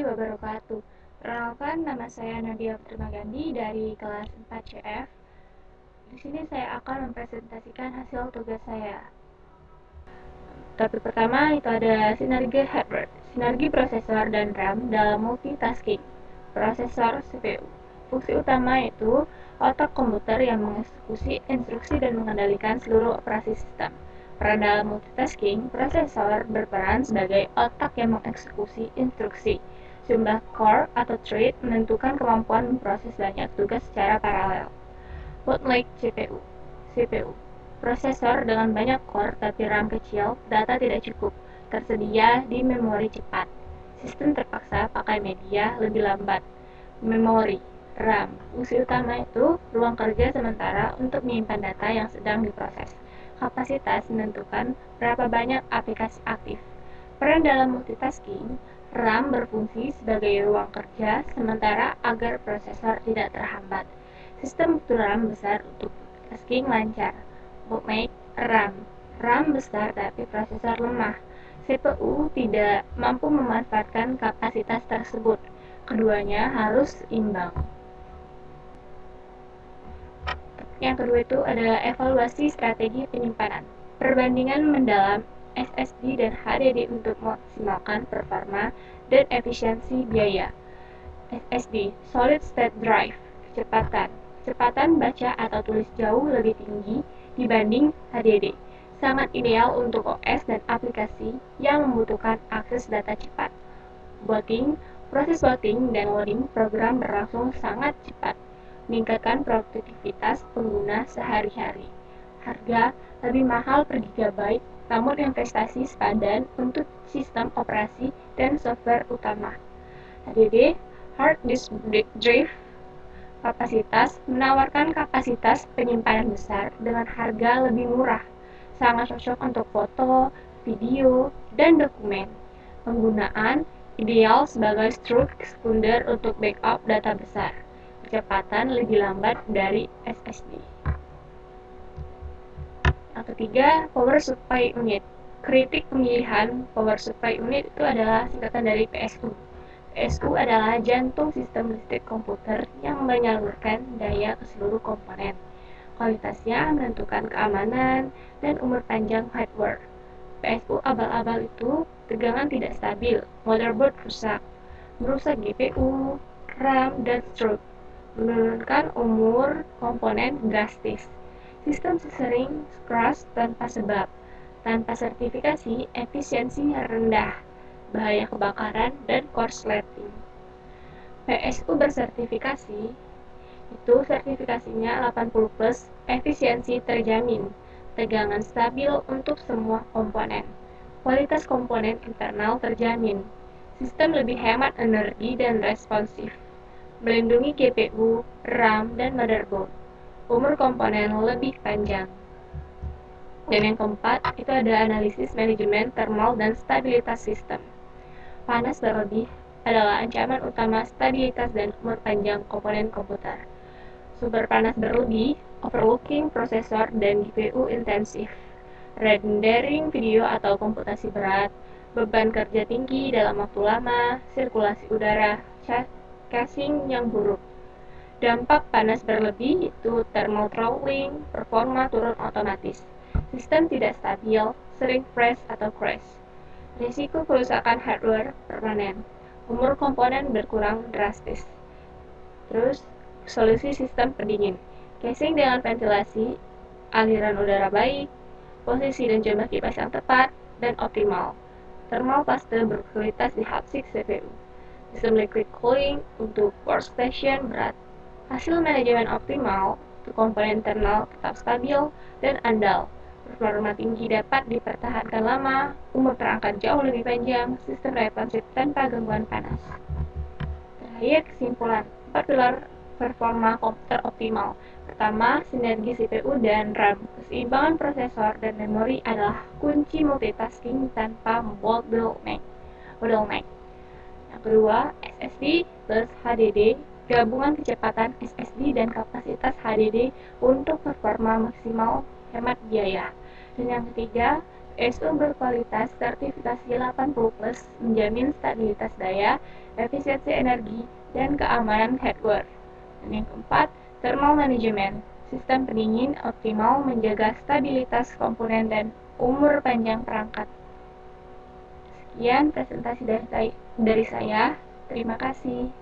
wabarakatuh. Perkenalkan, nama saya Nadia Permagandi dari kelas 4 CF. Di sini saya akan mempresentasikan hasil tugas saya. Topik pertama itu ada sinergi hardware, sinergi prosesor dan RAM dalam multitasking. Prosesor CPU. Fungsi utama itu otak komputer yang mengeksekusi instruksi dan mengendalikan seluruh operasi sistem. Peran dalam multitasking, prosesor berperan sebagai otak yang mengeksekusi instruksi. Jumlah core atau thread menentukan kemampuan memproses banyak tugas secara paralel. Bottleneck CPU. Prosesor dengan banyak core tapi RAM kecil, data tidak cukup tersedia di memori cepat. Sistem terpaksa pakai media lebih lambat. Memori RAM. Fungsi utama itu ruang kerja sementara untuk menyimpan data yang sedang diproses. Kapasitas menentukan berapa banyak aplikasi aktif. Peran dalam multitasking, RAM berfungsi sebagai ruang kerja sementara agar prosesor tidak terhambat. Sistem butuh RAM besar untuk multitasking lancar. Bottleneck RAM. RAM besar tapi prosesor lemah. CPU tidak mampu memanfaatkan kapasitas tersebut. Keduanya harus imbang. Yang kedua itu ada evaluasi strategi penyimpanan. Perbandingan mendalam SSD dan HDD untuk memaksimalkan performa dan efisiensi biaya. SSD, Solid State Drive, kecepatan baca atau tulis jauh lebih tinggi dibanding HDD. Sangat ideal untuk OS dan aplikasi yang membutuhkan akses data cepat. Proses booting dan loading program berlangsung sangat cepat, meningkatkan produktivitas pengguna sehari-hari. Harga lebih mahal per gigabyte, namun investasi sepadan untuk sistem operasi dan software utama. HDD, Hard Disk Drive, kapasitas menawarkan kapasitas penyimpanan besar dengan harga lebih murah, sangat cocok untuk foto, video, dan dokumen. Penggunaan ideal sebagai struktur sekunder untuk backup data besar. Kecepatan lebih lambat dari SSD. Yang ketiga, Power Supply Unit. Kritik pemilihan Power Supply Unit itu adalah singkatan dari PSU. PSU adalah jantung sistem listrik komputer yang menyalurkan daya ke seluruh komponen. Kualitasnya menentukan keamanan dan umur panjang hardware. PSU abal-abal itu tegangan tidak stabil, motherboard rusak, merusak GPU, RAM, dan stroke, menurunkan umur komponen drastis. Sistem sering crash tanpa sebab, tanpa sertifikasi, efisiensinya rendah, bahaya kebakaran, dan korsleting. PSU bersertifikasi, itu sertifikasinya 80+, efisiensi terjamin, tegangan stabil untuk semua komponen, kualitas komponen internal terjamin, sistem lebih hemat energi dan responsif, melindungi GPU, RAM, dan motherboard, umur komponen lebih panjang. Dan yang keempat, itu ada analisis manajemen thermal dan stabilitas sistem. Panas berlebih adalah ancaman utama stabilitas dan umur panjang komponen komputer. Sumber panas berlebih, overclocking prosesor dan GPU intensif, rendering video atau komputasi berat, beban kerja tinggi dalam waktu lama, sirkulasi udara, casing yang buruk. Dampak panas berlebih itu thermal throttling, performa turun otomatis, sistem tidak stabil, sering freeze atau crash. Risiko kerusakan hardware permanen, umur komponen berkurang drastis. Terus, solusi sistem pendingin, casing dengan ventilasi, aliran udara baik, posisi dan jumlah kipas yang tepat dan optimal. Thermal paste berkualitas di hapsik CPU. Sistem liquid cooling untuk workstation berat. Hasil manajemen optimal untuk komponen internal tetap stabil dan andal. Performa tinggi dapat dipertahankan lama, umur perangkat jauh lebih panjang, sistem responsif tanpa gangguan panas. Terakhir, kesimpulan 4 pilar performa komputer optimal. Pertama, sinergi CPU dan RAM. Keseimbangan prosesor dan memori adalah kunci multitasking tanpa bottleneck. Yang kedua, SSD plus HDD. Gabungan kecepatan SSD dan kapasitas HDD untuk performa maksimal hemat biaya. Dan yang ketiga, PSU berkualitas sertifikasi 80+, menjamin stabilitas daya, efisiensi energi, dan keamanan hardware. Dan yang keempat, thermal management. Sistem pendingin optimal menjaga stabilitas komponen dan umur panjang perangkat. Sekian presentasi dari saya. Terima kasih.